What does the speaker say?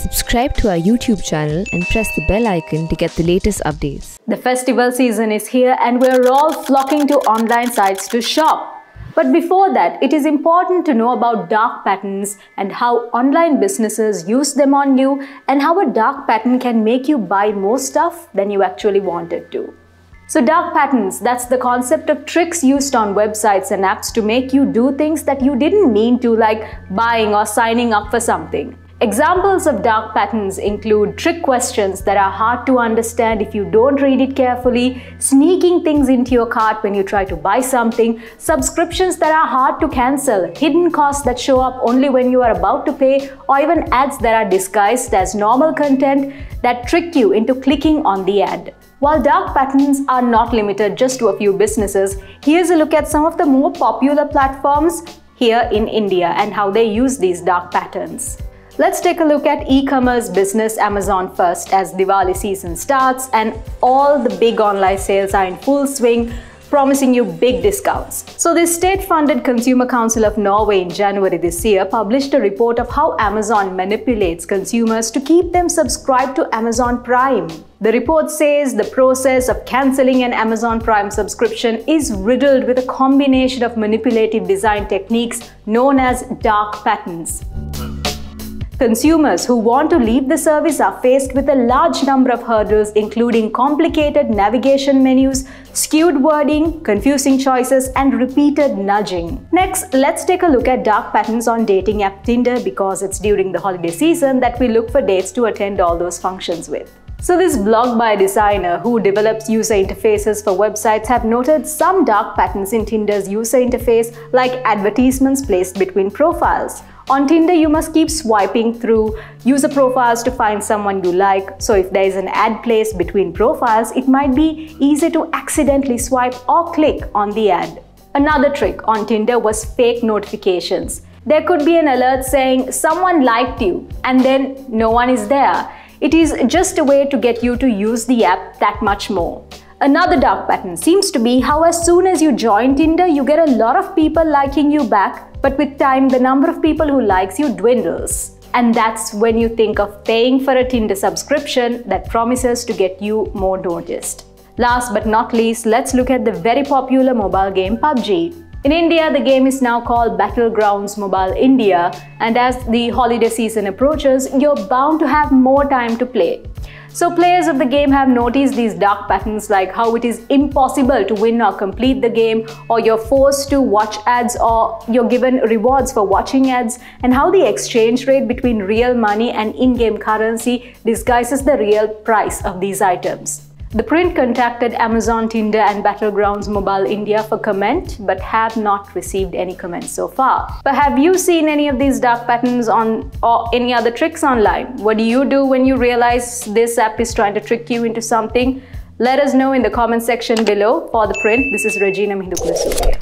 Subscribe to our YouTube channel and press the bell icon to get the latest updates. The festival season is here and we're all flocking to online sites to shop. But before that, it is important to know about dark patterns and how online businesses use them on you, and how a dark pattern can make you buy more stuff than you actually wanted to. So dark patterns, that's the concept of tricks used on websites and apps to make you do things that you didn't mean to, like buying or signing up for something. Examples of dark patterns include trick questions that are hard to understand if you don't read it carefully, sneaking things into your cart when you try to buy something, subscriptions that are hard to cancel, hidden costs that show up only when you are about to pay, or even ads that are disguised as normal content that trick you into clicking on the ad. While dark patterns are not limited just to a few businesses, here's a look at some of the more popular platforms here in India and how they use these dark patterns. Let's take a look at e-commerce business Amazon first, as Diwali season starts and all the big online sales are in full swing, promising you big discounts. So the state-funded Consumer Council of Norway in January this year published a report of how Amazon manipulates consumers to keep them subscribed to Amazon Prime. The report says the process of cancelling an Amazon Prime subscription is riddled with a combination of manipulative design techniques known as dark patterns. Consumers who want to leave the service are faced with a large number of hurdles, including complicated navigation menus, skewed wording, confusing choices, and repeated nudging. Next, let's take a look at dark patterns on dating app Tinder, because it's during the holiday season that we look for dates to attend all those functions with. So this blog by a designer who develops user interfaces for websites have noted some dark patterns in Tinder's user interface, like advertisements placed between profiles. On Tinder, you must keep swiping through user profiles to find someone you like. So if there is an ad placed between profiles, it might be easy to accidentally swipe or click on the ad. Another trick on Tinder was fake notifications. There could be an alert saying someone liked you and then no one is there. It is just a way to get you to use the app that much more. Another dark pattern seems to be how as soon as you join Tinder, you get a lot of people liking you back, but with time, the number of people who likes you dwindles. And that's when you think of paying for a Tinder subscription that promises to get you more noticed. Last but not least, let's look at the very popular mobile game PUBG. In India, the game is now called Battlegrounds Mobile India, and as the holiday season approaches, you're bound to have more time to play. So players of the game have noticed these dark patterns, like how it is impossible to win or complete the game, or you're forced to watch ads, or you're given rewards for watching ads, and how the exchange rate between real money and in-game currency disguises the real price of these items. The print contacted Amazon, Tinder and Battlegrounds Mobile India for comment, but have not received any comments so far. But have you seen any of these dark patterns or any other tricks online? What do you do when you realize this app is trying to trick you into something? Let us know in the comment section below. For The Print, this is Regina Mihindukula Surya.